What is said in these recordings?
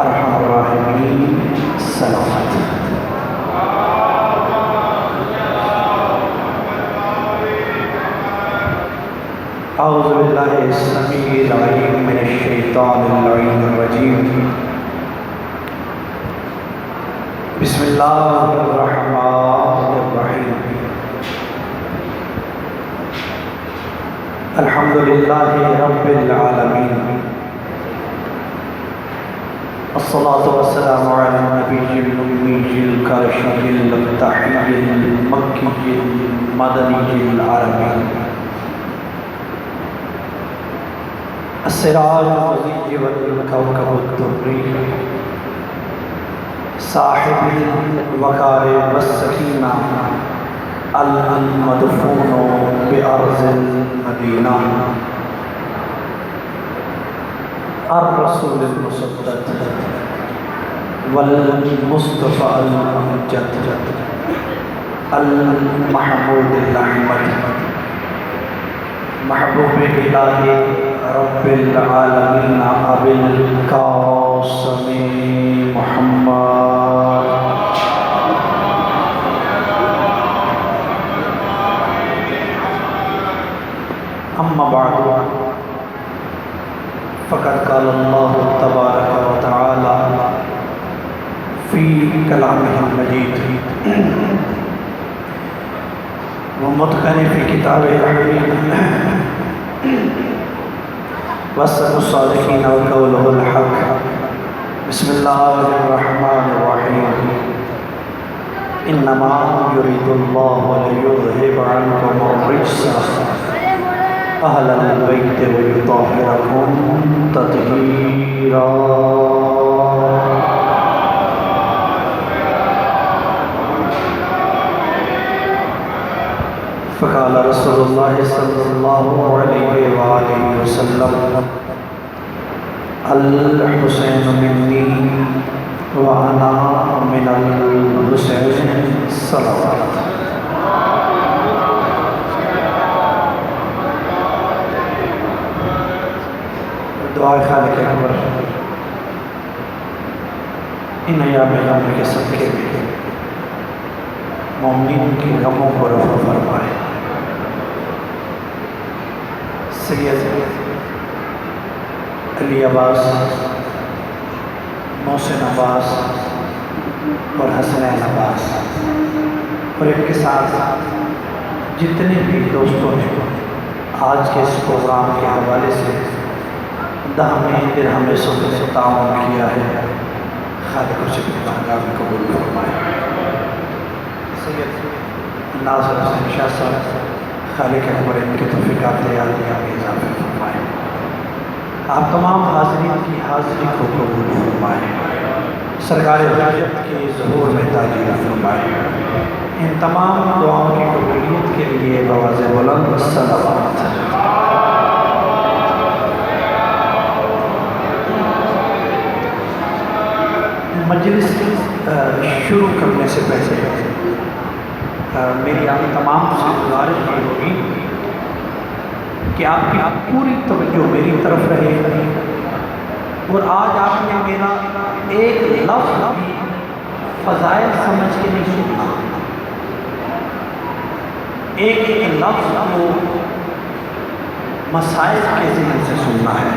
ارحم الراحمین صلوات۔ اعوذ باللہ السمیع العلیم من الشیطان اللعین الرجیم، بسم اللہ الرحمن الرحیم، الحمد للہ رب العالمین، الصلاة والسلام علی النبی الأمی الکاشف المفتاحی المکی المدنی العربی، السراج المضیء والکوكب الدری، صاحب الوقار والسکینہ، المدفون بأرض المدینہ، الرسول المصدق والمصطفى الممجد، المحمود الأحمد، محبوب الہی رب العالمین ابی القاسم محمد، اما بعد فقد قال اللہ تبارک و تعالی فی کلامہ المجید ومتقن فی کتابہ الحکیم، وصدق الصادقین وقولہ الحق، بسم اللہ الرحمن الرحیم، انما یرید اللہ لیذہب عنکم الرجس اہل البیت ویطہرکم تطہیرا۔ فقال رسول اللہ صلی اللہ علیہ وآلہ وسلم الحسین منی وانا من الحسین صلوات۔ دعائے خالق اکبر ان ایام عمر کے صدقے میں مومنین کی غموں کو رفع فرمائے۔ سید علی عباس، محسن عباس اور حسنین عباس اور ان کے ساتھ جتنے بھی دوستوں نے آج کے اس پروگرام کے حوالے سے دہمیں درہم صدقہ سے تعاون کیا ہے، خالق اسے بارگاہ میں قبول فرمائے۔ سید ناصر حسین شاہ صاحب، خالق اکبر ان کے توفیقات عالیہ میں اضافہ فرمائے۔ آپ تمام حاضرین کی حاضری کو قبول فرمائے، سرکار حجت کے ظہور میں تاجیل فرمائے۔ ان تمام دعاؤں کی قبولیت کے لیے بواز بلند صلوات۔ مجلس شروع کرنے سے پہلے میری آپ تمام سے گزارش یہ ہوگی کہ آپ کی پوری توجہ میری طرف رہے، اور آج آپ نے میرا ایک لفظ بھی فضائل سمجھ کے نہیں سننا، ایک لفظ کو مسائل کے ذہن سے سننا ہے۔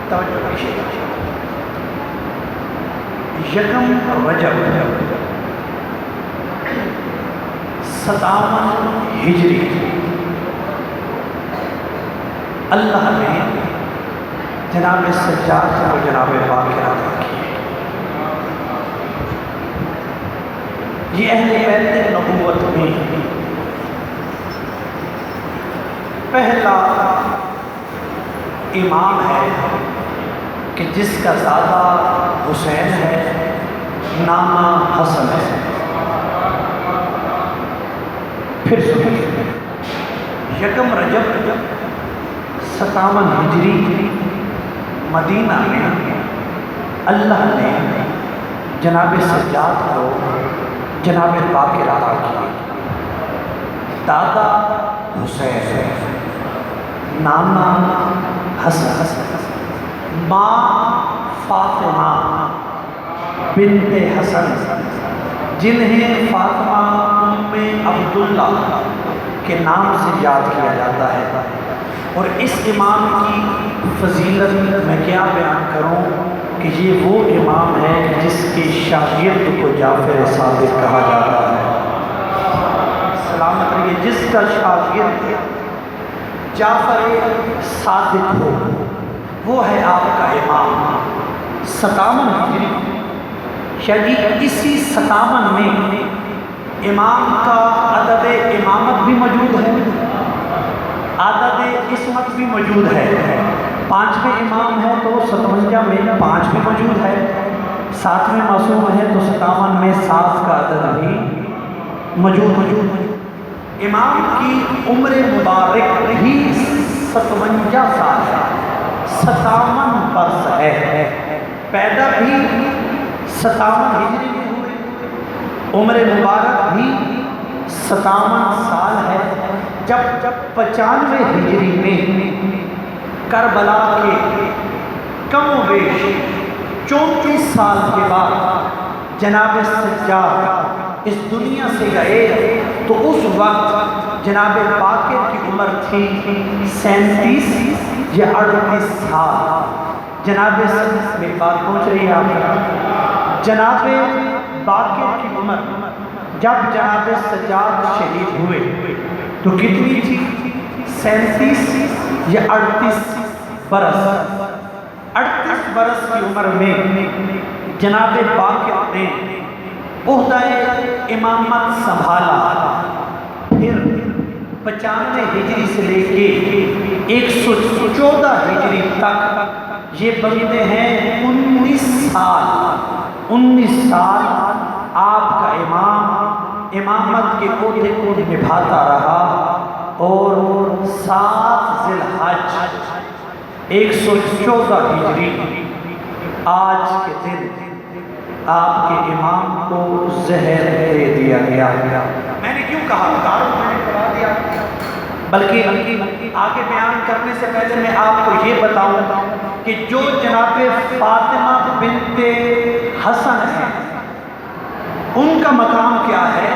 توجہ کیجیے، یکم رجب 57 ہجری اللہ نے جناب سجاد کو جناب باقر عطا کی۔ یہ اہل بیت نبوت میں پہلا امام ہے کہ جس کا دادا حسین ہے، نانا حسن ہے۔ پھر سنیے، یکم رجب 57 ہجری مدینہ میں اللہ نے جناب سجاد کو جناب باقر عطا کی۔ دادا حسین، نانا حسن، ماں فاطمہ بنت حسن، جنہیں فاطمہ ام عبداللہ کے نام سے یاد کیا جاتا ہے، اور اس امام کی فضیلت میں کیا بیان کروں کہ یہ وہ امام ہے جس کے شاگرد کو جعفر صادق کہا جاتا ہے۔ سلامت رہیے، جس کا شاگرد جعفر صادق ہو وہ ہے آپ کا امام۔ 57 ہجری، شاید اسی 57 میں امام کا عدد امامت بھی موجود ہے، عدد عصمت بھی موجود ہے۔ 5ویں امام ہے تو 57 میں 5 بھی موجود ہے، 7ویں معصوم ہے تو 57 میں 7 کا عدد بھی موجود ہے۔ امام کی عمر مبارک بھی 57 سال ہے، 57 برس ہے، پیدا بھی 57 ہجری میں ہوئے، عمر مبارک بھی 57 سال ہے۔ جب 95 ہجری میں کربلا کے کم و بیش 34 سال کے بعد جناب سجاد اس دنیا سے گئے تو اس وقت جناب باقر کی عمر تھی 37 یا 38 سال۔ جناب میں بات پہنچ رہی ہے آپ، جناب باقر کی عمر جب جناب سجاد شہید ہوئے تو کتنی تھی؟ 37 یا 38 برس۔ 38 برس کی عمر میں جناب باقر نے عہدہ امامت سنبھالا۔ پھر 95 ہجری سے لے کے 114 ہجری تک یہ بندے ہیں 19 سال آپ کا امامت کے عہدے کو نبھاتا رہا، اور 7 ذی الحج 114 ہجری آج کے دن آپ کے امام کو زہر دے دیا گیا۔ میں نے کیوں کہا میں نے کرا دیا، بلکہ آگے بیان کرنے سے پہلے میں آپ کو یہ بتاؤں کہ جو جناب فاطمہ بنت حسن ہے ان کا مقام کیا ہے۔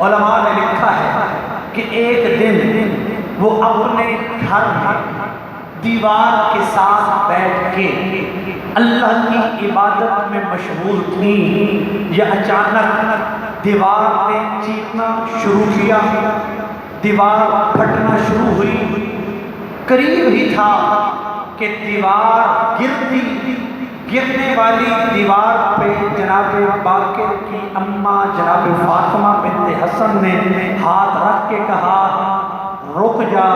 علماء نے لکھا ہے کہ ایک دن وہ اپنے گھر میں دیوار کے ساتھ بیٹھ کے اللہ کی عبادت میں مشغول تھیں، یا اچانک دیوار نے چیخنا شروع کیا، دیوار پھٹنا شروع ہوئی۔ قریب ہی تھا کہ دیوار گرنے والی دیوار پہ جناب باقر کی اماں جناب فاطمہ بنت حسن نے ہاتھ رکھ کے کہا رک جا،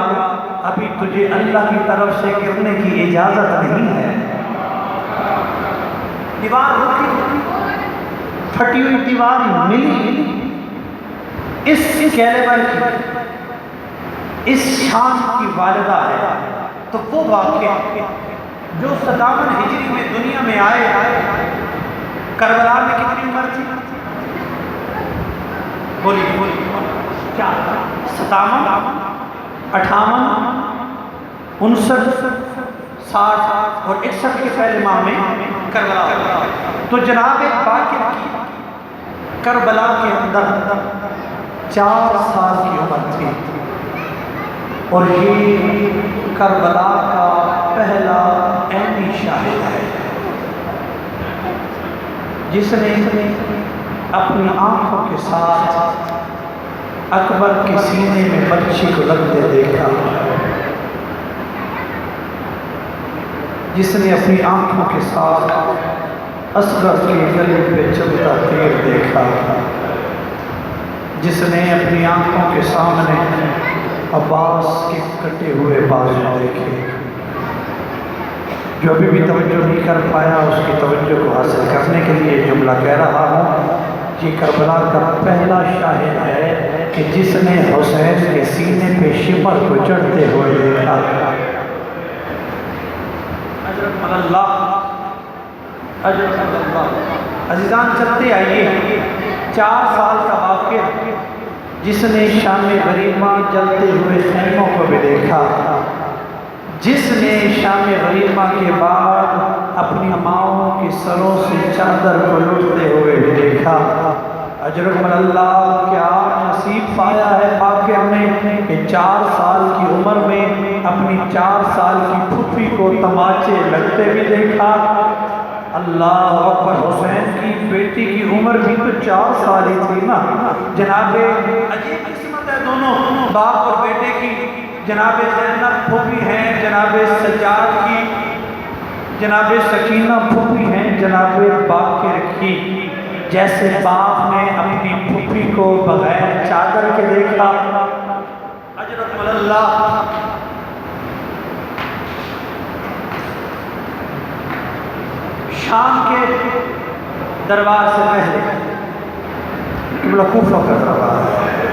ابھی تجھے اللہ کی طرف سے گرنے کی اجازت نہیں ہے۔ دیوار رکی، پھٹی ہوئی دیوار ملی اس کیلیبر کی، اس شان کی والدہ ہے۔ تو وہ واقعہ جو 57 ہجری میں دنیا میں آئے، کربلا میں کتنی عمر تھی؟ بولی کیا؟ 57، 58، 59، 60 اور 61 کے پہلے ماہ میں کربلا۔ تو جناب باقر کی کربلا کے اندر 4 سال کی عمر تھی، اور یہ کربلا کا پہلا عینی شاہد ہے جس نے اپنی آنکھوں کے ساتھ اکبر کے سینے میں بچی کو لگتے دیکھا، جس نے اپنی آنکھوں کے ساتھ اصغر کے گلے پہ چلتا تیر دیکھا، جس نے اپنی آنکھوں کے سامنے عباس کے کٹے ہوئے بازو دیکھے۔ جو ابھی بھی توجہ نہیں کر پایا اس کی توجہ کو حاصل کرنے کے لیے جملہ کہہ رہا ہوں۔ یہ کربلا کا پہلا شاہد ہے کہ جس نے حسین کے سینے پہ شمر کو چڑھتے ہوئے دیکھا۔ عزیزان چلتے آئیے، 4 سال کا واقعہ جس نے شام غریبہ جلتے ہوئے خیموں کو بھی دیکھا، جس نے شام غریبہ کے بعد اپنی ماؤں کے سروں سے چادر کو لٹتے ہوئے بھی دیکھا، اجرکم اللہ کیا نصیب پایا ہے پاکر نے کہ 4 سال کی عمر میں اپنی 4 سال کی پھوپھی کو تماچے لگتے بھی دیکھا۔ اللہ اکبر، حسین کی بیٹی کی عمر بھی تو 4 سال ہی تھی نا۔ جناب عجیب قسمت ہے دونوں باپ اور بیٹے کی، جناب زینب پھوپھی ہیں جناب سجاد کی، جناب سکینہ پھوپھی ہیں جناب باقر کی۔ جیسے باپ نے اپنی پھوپھی کو بغیر چادر کے دیکھا، اجرکم اللہ، شام کے دربار سے پہلے قبلہ کوفہ کا دربار ہے،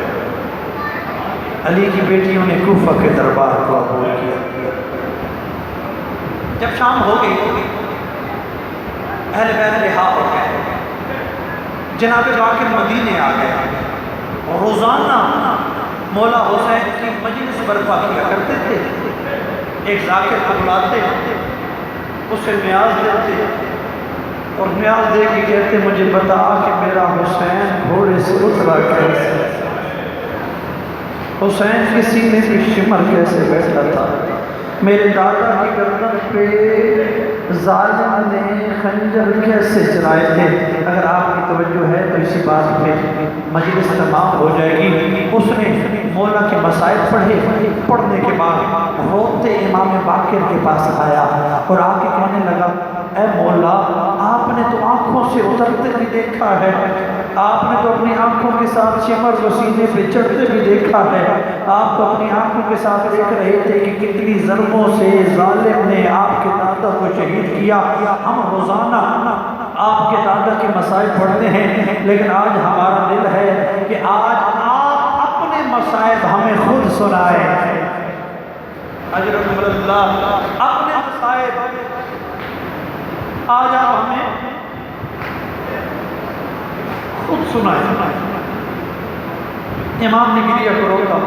علی کی بیٹیوں نے کوفہ کے دربار کو عبور کیا۔ جب شام ہو گئی، اہل بیت رہا ہو گئے، جناب باقر مدینے آ گئے اور روزانہ مولا حسین کی مجلس برپا کیا کرتے تھے۔ ایک ذاکر کو بلاتے، اسے نیاز دیتے اور نیاز دے کے کہتے مجھے بتا کہ میرا حسین گھوڑے سے اترا کیسے، حسین کے سینے پہ شمر کیسے بیٹھا تھا، میرے دادا کی گردن پہ ظالم نے خنجر کیسے چلائے تھے۔ اگر آپ کی توجہ ہے تو اسی بات پہ مجلس تمام ہو جائے گی۔ اس نے مولا کے مسائل پڑھے، پڑھنے کے بعد روتے امام باقر کے پاس آیا اور آ کے کہنے لگا اے مولا، آپ نے تو آنکھوں سے اترتے بھی دیکھا ہے، آپ نے تو اپنی آنکھوں کے ساتھ شمر کو سینے پہ چڑھتے بھی دیکھا ہے، آپ تو اپنی آنکھوں کے ساتھ دیکھ رہے تھے کہ کتنی ضربوں سے ظالم نے آپ کے دادا کو شہید کیا۔ ہم روزانہ آپ کے دادا کے مسائل پڑھتے ہیں، لیکن آج ہمارا دل ہے کہ آج آپ اپنے مسائل ہمیں خود سنائیں۔ اجرکم اللہ، اپنے مسائل آج آپ ہمیں خود سنائیں۔ امام نے گریہ کو روکا،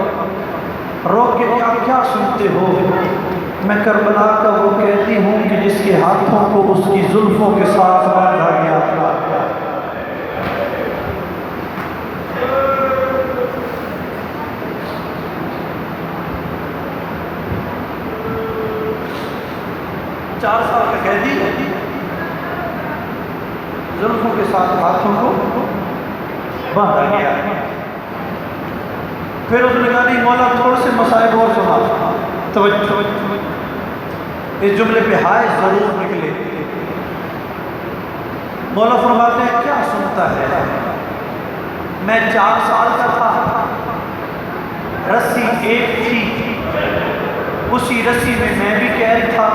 روک کے کیا سنتے ہو؟ میں کربلا کا وہ کہتی ہوں کہ جس کے ہاتھوں کو اس کی زلفوں کے ساتھ باندھا گیا تھا۔ چار سال کا قیدی زلفوں کے ساتھ ہاتھوں کو باندھا گیا۔ پھر اس نے کہا نہیں مولا تھوڑے سے مسائل اور سنا، توجہ، اس جملے پہ ہائے ضرور نکلے۔ مولا فرماتے ہیں کیا سنتا ہے؟ میں 4 سال کا تھا، رسی ایک تھی، اسی رسی میں میں بھی قید تھا،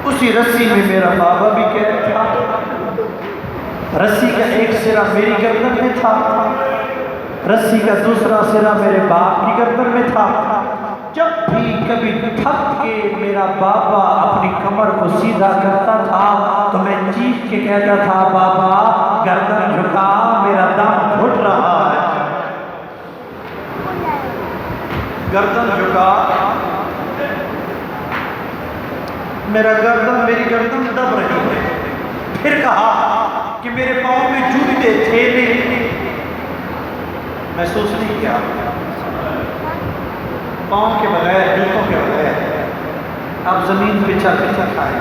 اسی رسی میں میرا بابا بھی قید تھا، رسی کا ایک سرا میری گردن میں تھا، رسی کا دوسرا سرا میرے باپ کی گردن میں تھا۔ جب بھی کبھی تھک کے میرا بابا اپنی کمر کو سیدھا کرتا تھا تو میں چیخ کے کہتا تھا بابا گردن جھکا، میرا دم گھٹ رہا ہے، گردن جھکا، میری گردن دب رہی ہے۔ پھر کہا کہ میرے پاؤں میں جوتے تھے نہیں، محسوس نہیں کیا، پاؤں کے بغیر، جوتوں کے بغیر اب زمین پہ چل کے کھائے۔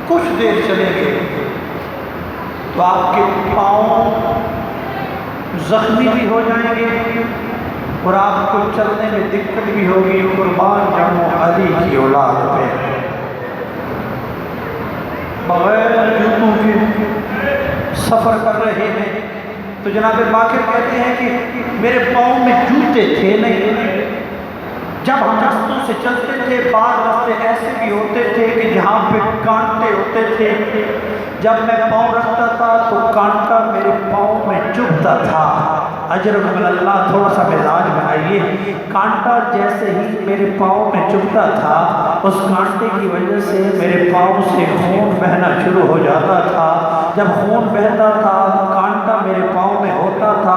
کچھ دیر چلے گئے تو آپ کے پاؤں زخمی بھی ہو جائیں گے اور آپ کو چلنے میں دقت بھی ہوگی۔ قربان جاؤں علی کی اولاد پہ بغیر جوتوں کے سفر کر رہے ہیں تو جناب باقر کہتے ہیں کہ میرے پاؤں میں جوتے تھے نہیں۔ جب ہم رستوں سے چلتے تھے بعض راستے ایسے بھی ہوتے تھے کہ جہاں پہ کانٹے ہوتے تھے، جب میں پاؤں رکھتا تھا تو کانٹا میرے پاؤں میں چبھتا تھا۔ اجرکم اللہ، تھوڑا سا مزاج بنائیے، کانٹا جیسے ہی میرے پاؤں میں چبھتا تھا اس کانٹے کی وجہ سے میرے پاؤں سے خون بہنا شروع ہو جاتا تھا۔ جب خون بہتا تھا کانٹا میرے پاؤں میں ہوتا تھا،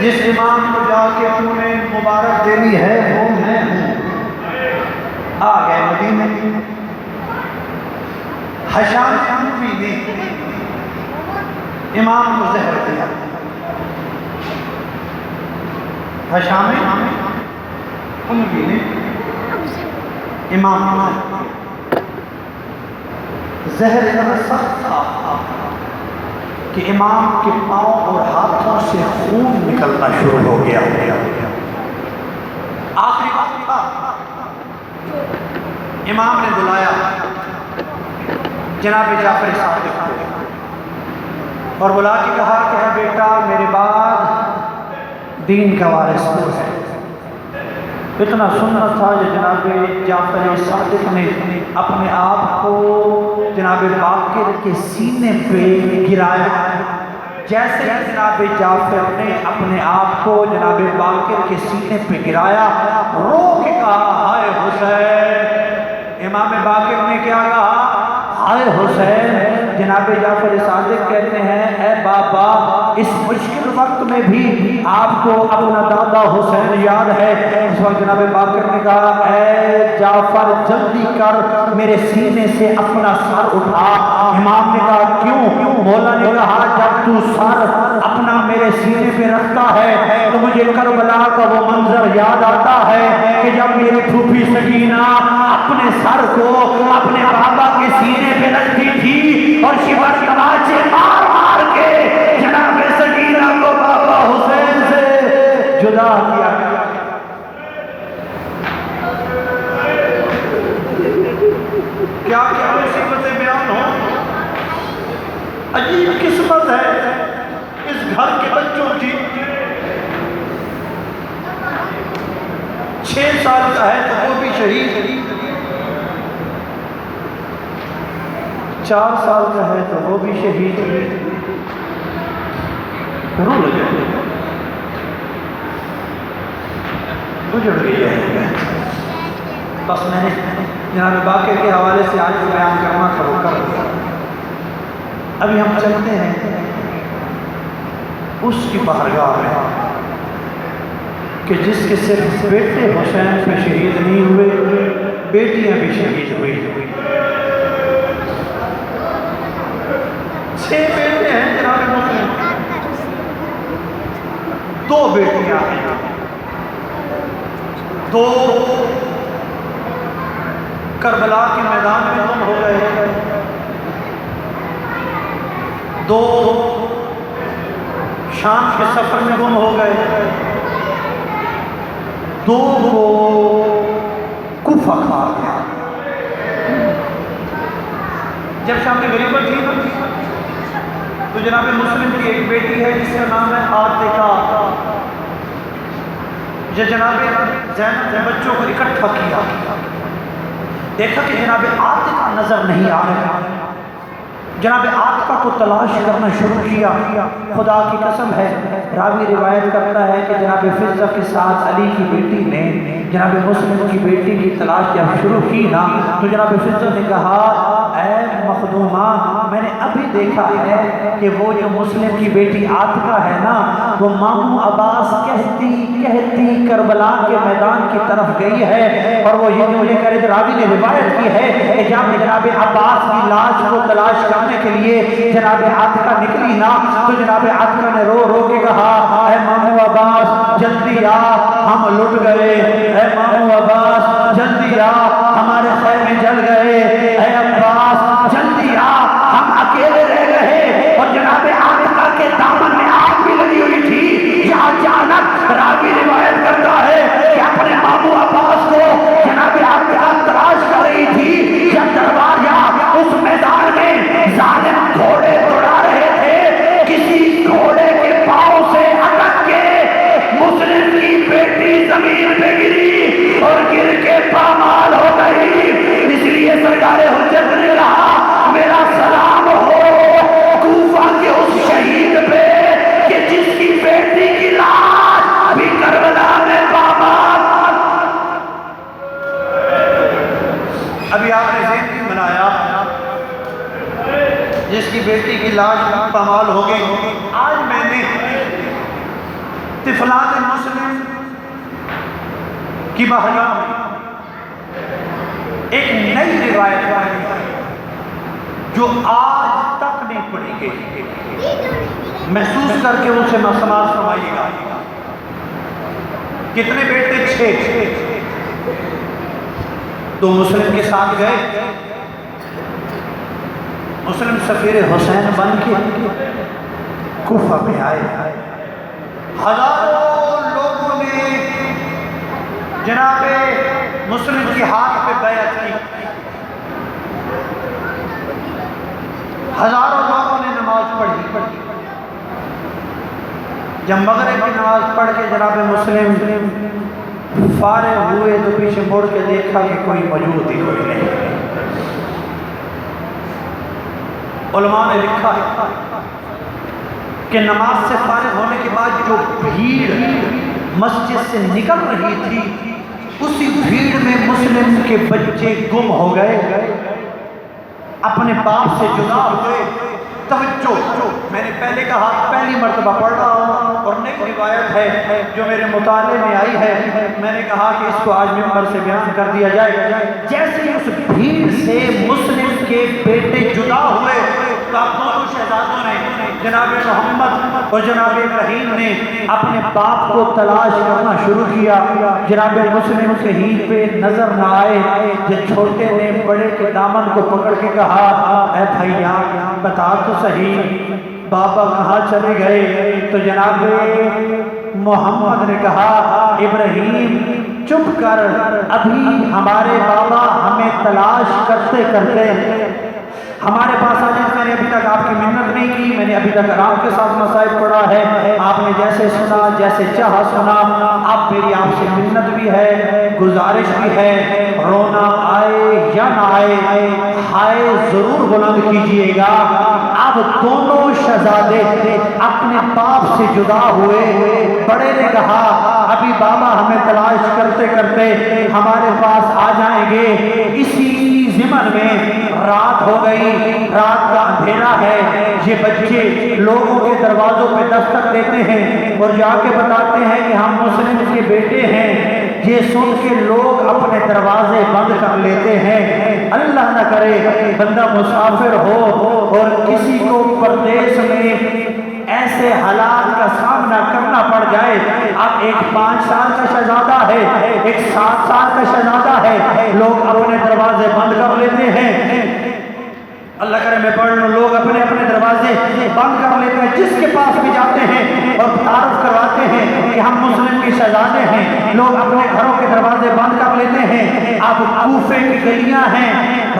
جس امام کو جا کے تم نے مبارک دینی ہے وہ میں ہوں۔ آ گئے مدینے، حشام انوی نے امام کو زہر دیا۔ حشام انوی نے امام کو زہر اتنا سخت تھا کہ امام کے پاؤں اور ہاتھوں سے خون نکلنا شروع ہو گیا۔ آخری وقت تھا، امام نے بلایا جناب جعفر صادق کو اور بلا کے کہا کہ ہے بیٹا میرے بعد دین کا وارث تو ہے۔ اتنا سننا تھا کہ جناب جعفر صادق نے اپنے آپ کو جناب باقر کے سینے پہ گرایا، جیسے جناب جعفر نے اپنے آپ کو جناب باقر کے سینے پہ گرایا، رو کے کہا ہائے حسین۔ امام باقر نے کیا کہا؟ ہائے حسین۔ جناب جعفر صادق کہتے ہیں اے بابا اس مشکل وقت میں بھی آپ کو اپنا دادا حسین یاد ہے۔ اس وقت جناب باقر نے کہا اے جعفر جلدی کر میرے سینے سے اپنا سر اٹھا۔ امام نے کہا کیوں؟ مولا نے کہا جب تو سر اپنا میرے سینے پہ رکھتا ہے تو مجھے کربلا کا وہ منظر یاد آتا ہے کہ جب میری پھوپھی سکینہ اپنے سر کو اپنے بابا کے سینے پہ رکھتی تھی اور شیور تماچے مار مار کے جناب سکینہ کو بابا حسین سے جدا کیا۔ کیا کیا مصیبتیں بیان ہو۔ عجیب قسمت ہے اس گھر کے بچوں کی۔ 6 سال کا ہے تو وہ بھی شہید، 4 سال کا ہے تو وہ بھی شہید۔ رو لگے گزر گئی ہے۔ بس میں نے جناب باقر کے حوالے سے آج بیان کرنا تھا وہ کر دیا۔ ابھی ہم چلتے ہیں اس کی بارگاہ میں کہ جس کے صرف بیٹے حسین پہ شہید نہیں ہوئے، بیٹیاں بھی شہید ہوئی۔ 6 بیٹے ہیں جناب مسلم، 2 بیٹیاں ہیں، 2 کربلا کے میدان میں گم ہو گئے، 2 شام کے سفر میں گم ہو گئے، 2 کو کوفہ کھا گیا۔ جب شام کی غریبت تھی تو جناب مسلم کی ایک بیٹی ہے جس کا نام ہے عاتقہ، جو جناب زینب نے بچوں کو اکٹھا کیا، دیکھا کہ جناب عاتقہ نظر نہیں آ رہا، جناب عاتقہ کو تلاش کرنا شروع کیا۔ خدا کی قسم ہے راوی روایت کرتا ہے کہ جناب فضہ کے ساتھ علی کی بیٹی نے جناب مسلم کی بیٹی کی تلاش جب شروع کی نا تو جناب فضہ نے کہا اے مخدومہ میں نے ابھی دیکھا ہے کہ وہ جو مسلم کی بیٹی عاتقہ ہے نا وہ ماموں عباس کہتی کربلا کے میدان کی طرف گئی ہے، اور وہ یہ مجھے کہہ رہے راوی نے روایت کی ہے کہ جب جناب عباس کی لاش کو تلاش کرنے کے لیے جناب عاتقہ نکلی نا تو جناب عاتقہ نے رو رو کے کہا اے ماموں عباس جلدی آ ہم لٹ گئے، اے ماموں عباس جلدی آ ہمارے خیمے جل گئے، اے عباس جلدی آ ہم اکیلے رہ گئے۔ اور جناب عاتقہ کے دامن میں آگ بھی لگی ہوئی تھی۔ یہ اچانک راوی روایت کرتا ہے کہ اپنے ماموں عباس کو جناب عاتقہ تلاش کر رہی تھی، جب دربار اس میدان میں ظالم گھوڑے دوڑا رہے تھے، کسی گھوڑے کے پاؤں سے اٹک کے مسلم کی بیٹی زمین پہ گری اور گر کے پامال ہو گئی۔ اس لیے سرکار حجت نے کہا میرا سلام ہو کوفہ کے اس شہید پہ کہ جس کی بیٹی کی لاش بھی کربلا میں پامال۔ ابھی آپ نے ذہن بھی بنایا جس کی بیٹی کی لاش پامال ہو گئی۔ آج میں نے طفلان مسلم کی بحیاں میں ایک نئی روایت ہے جو آج تک نہیں پڑھی گئی، محسوس کر کے اسے سماعت فرمائیے گا۔ کتنے بیٹے؟ 6۔ تو مسلم کے ساتھ گئے، مسلم سفیر حسین بن کے کوفہ میں آئے، ہزاروں لوگوں نے جناب مسلم کی ہاتھ پہ بیعت کی، ہزاروں لوگوں نے نماز پڑھی۔ جب مغرب کی نماز پڑھ کے جناب مسلم فارغ ہوئے تو پیچھے مڑ کے دیکھا کہ کوئی موجود ہی کوئی نہیں۔ علماء نے لکھا ہے کہ نماز سے فارغ ہونے کے بعد جو بھیڑ مسجد سے نکل رہی تھی، اسی بھیڑ میں مسلم کے بچے گم ہو گئے، اپنے باپ سے جدا ہوئے۔ توجہ، میں نے پہلے کہا پہلی مرتبہ پڑھ رہا ہوں اور نئی روایت ہے جو میرے مطالعے میں آئی ہے، میں نے کہا کہ اس کو آج ممبر سے بیان کر دیا جائے۔ جیسے ہی اس بھیڑ سے مسلم کے بیٹے جدا ہوئے تو اب دونوں شہزادوں نے، جناب محمد اور جناب ابراہیم نے اپنے باپ کو تلاش کرنا شروع کیا۔ جناب مسلم کہیں پہ نظر نہ آئے، جب چھوٹے نے بڑے کے دامن کو پکڑ کے کہا، اے بھائیا بتا تو صحیح بابا کہاں چلے گئے؟ تو جناب محمد نے کہا، ابراہیم چپ کر، ابھی ہمارے بابا ہمیں تلاش کرتے کرتے ہمارے پاس آ جائیں۔ میں نے ابھی تک آپ کی منت نہیں کی، میں نے ابھی تک آرام کے ساتھ مصائب پڑھا ہے، آپ نے جیسے سنا جیسے چاہا سنا۔ اب میری آپ سے منت بھی ہے، گزارش بھی ہے، رونا آئے یا نہ آئے، ہائے ضرور بلند کیجئے گا۔ اب دونوں شہزادے اپنے باپ سے جدا ہوئے، بڑے نے کہا ابھی بابا ہمیں تلاش کرتے کرتے ہمارے پاس آ جائیں گے۔ اسی ضمن میں رات ہو گئی، رات کا اندھیرا ہے، یہ بچے لوگوں کے دروازوں پہ دستک دیتے ہیں اور جا کے بتاتے ہیں کہ ہم مسلم کے بیٹے ہیں۔ یہ سن کے لوگ اپنے دروازے بند کر لیتے ہیں۔ اللہ نہ کرے بندہ مسافر ہو اور کسی کو پردیس میں ایسے حالات کا سامنا کرنا پڑ جائے۔ اب ایک 5 سال کا شہزادہ ہے، ایک 7 سال کا شہزادہ ہے، لوگ اپنے دروازے بند کر لیتے ہیں۔ اللہ کرے میں پڑھ لوں، لوگ اپنے اپنے دروازے بند کر لیتے ہیں، جس کے پاس بھی جاتے ہیں اور تعارف کرواتے ہیں کہ ہم مسلم کے شہزادے ہیں، لوگ اپنے گھروں کے دروازے بند کر لیتے ہیں۔ اب کوفے کی گلیاں ہیں،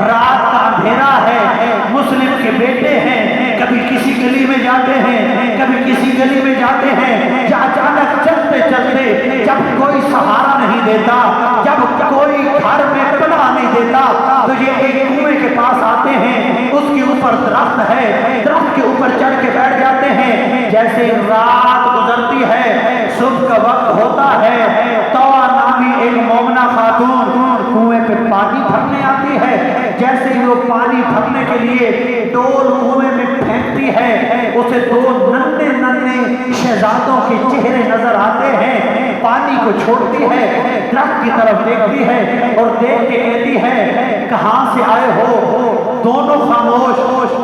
رات کا اندھیرا ہے، مسلم کے بیٹے ہیں، کبھی کسی گلی میں جاتے ہیں، کبھی کسی گلی میں جاتے ہیں، اچانک چلتے چلتے جب کوئی سہارا نہیں دیتا، جب کوئی گھر میں پناہ نہیں دیتا تو یہ ایک کنویں کے پاس آتے ہیں، اس کے اوپر درخت ہے، درخت کے اوپر چڑھ کے بیٹھ جاتے ہیں۔ جیسے رات گزرتی ہے، صبح کا وقت ہوتا ہے، طوع نامی ایک مومنہ خاتون کنویں پہ پانی بھرنے آتی ہے۔ جیسے ہی وہ پانی بھرنے کے لیے ڈول کنویں میں پھینکتی ہے، اسے 2 ننھے ننھے شہزادوں کے چہرے نظر آتے ہیں۔ پانی کو چھوڑتی ہے، درخت کی طرف دیکھتی ہے اور دیکھ کے کہتی ہے کہاں سے آئے ہو؟ دونوں خاموش۔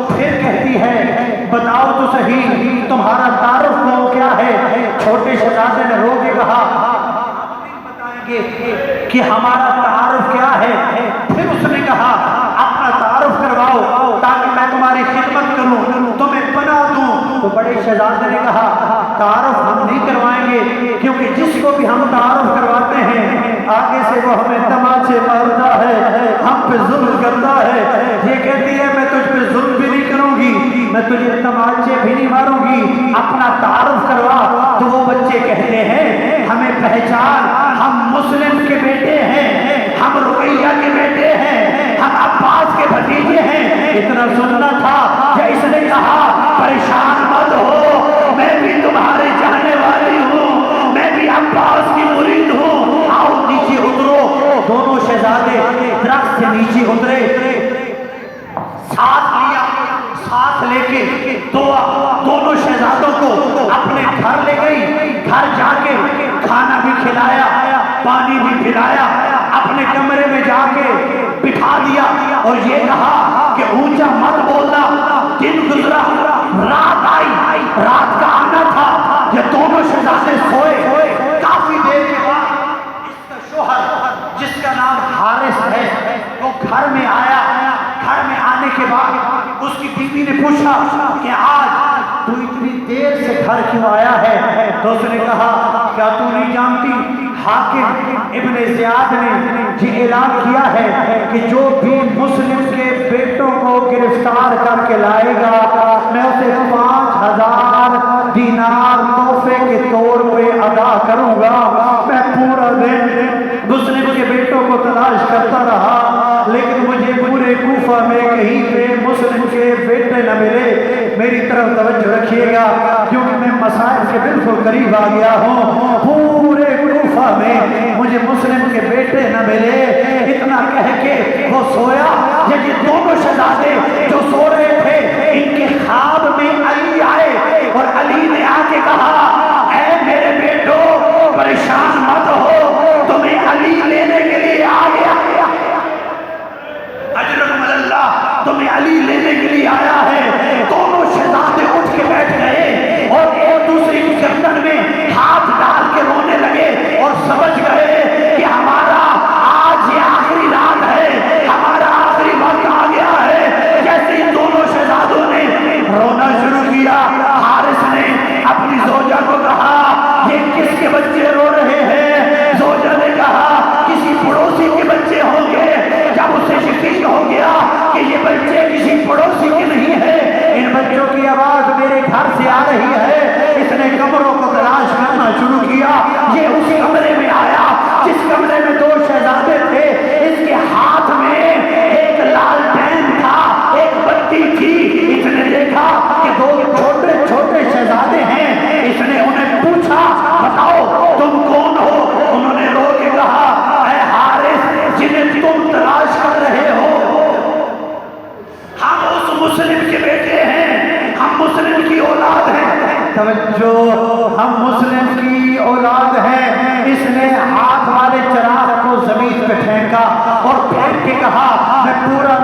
پھر کہتی ہے بتاؤ تو صحیح تمہارا تعارف کون کیا ہے؟ چھوٹے شہزادے نے رو کے کہا بتائیں گے کہ ہمارا تعارف کیا ہے۔ پھر اس نے کہا اپنا تعارف کرواؤ تاکہ میں تمہاری خدمت کروں، تمہیں پناہ دوں۔ تو بڑے شہزادے نے کہا تعارف ہم نہیں کروائیں گے، کیونکہ جس کو بھی ہم تعارف کرواتے ہیں آگے سے وہ ہمیں تماچے مارتا ہے، ہم پہ ظلم کرتا ہے۔ یہ کہتی ہے میں تجھ پہ ظلم بھی نہیں کروں گی، میں تجھے تماچے بھی نہیں ماروں گی، اپنا تعارف کروا۔ تو وہ بچے کہتے ہیں ہمیں پہچان، ہم مسلم کے بیٹے ہیں، ہم رقیہ کے بیٹے ہیں، ہم عباس کے بھتیجے ہیں۔ اتنا سننا تھا کہ اس نے کہا پریشان مت ہو، میں بھی تمہارے چاہنے والی ہوں، میں بھی عباس کی مرید ہوں، آؤ نیچے اترو۔ دونوں شہزادے درخت سے نیچے اترے، ساتھ لیا، ساتھ لے کے دونوں شہزادوں کو اپنے گھر لے گئی۔ گھر جا کے کھانا بھی کھلایا، پانی بھی پلایا، اپنے کمرے میں جا کے بٹھا دیا اور یہ کہا کہ اونچا مت بولنا۔ دن گزرا، رات آئی، رات کا آنا تھا، یہ دونوں شہزادے سوئے۔ کافی دیر کے بعد اس کا شوہر جس کا نام حارث ہے وہ گھر میں آیا۔ گھر میں آنے کے بعد اس کی بیوی نے پوچھا کہ آج تو اتنی دیر سے گھر کیوں آیا ہے؟ تو اس نے کہا کیا تو نہیں جانتی حاکم ابن زیاد نے یہ اعلان کیا ہے کہ جو بھی مسلم کے بیٹوں کو گرفتار کر کے لائے گا میں اسے 5000 دینار تحفے کے طور پہ ادا کروں گا۔ میں پورا دن مسلم کے بیٹوں کو تلاش کرتا رہا لیکن مجھے پورے کوفہ میں کہیں پہ مسلم کے بیٹے نہ ملے۔ میری طرف توجہ رکھیے گا کیونکہ میں مسائل کے بالکل قریب آ گیا ہوں۔ پورے کوفہ میں مجھے مسلم کے بیٹے نہ ملے۔ اتنا کہہ کے وہ سویا۔ یہ دونوں شہزادے جو سو رہے تھے ان کے خواب میں علی آئے اور علی نے آ کے کہا اے میرے بیٹو پریشان مت ہو، تمہیں علی لینے کے لیے آ گیا، اجرکم اللہ، تمہیں علی لینے کے لیے آیا ہے۔ دونوں شہزادے اٹھ کے بیٹھ گئے اور ایک دوسرے کی گردن میں ہاتھ ڈال کے رونے لگے اور سمجھ گئے کہ ہمارا آج یہ آخری رات ہے، ہمارا آخری وقت آ گیا ہے۔ جیسے ان دونوں شہزادوں نے رونا شروع کیا، حارث نے اپنی زوجہ کو کہا یہ کس کے بچے رو رہے ہیں؟ زوجہ نے کہا کسی پڑوسی کے بچے ہوں گے۔ جب اسے یقین ہو گیا کہ یہ بچے کسی پڑوسی کے نہیں ہیں، ان بچوں کی آواز میرے گھر سے آ رہی ہے، اس نے کمروں کو تلاش کرنا شروع کیا۔ یہ اس کمرے میں آیا جس کمرے میں دو شہزادے تھے۔ اس کے ہاتھ میں ایک لالٹین تھا، ایک بتی تھی۔ اس نے دیکھا کہ دو چھوٹے چھوٹے شہزادے ہیں۔ اس نے انہیں پوچھا بتاؤ تم کون ہو؟ انہوں نے رو کے کہا اے حارث جنہیں تم تلاش کر رہے ہو ہم اس مسلم کے بیٹے ہیں، ہم مسلم کی اولاد ہیں۔ توجہ، ہم مسلم کی اولاد ہیں۔ اس نے ہاتھ والے چراغ کو زمین پہ پھینکا اور پھینک کے کہا میں پورا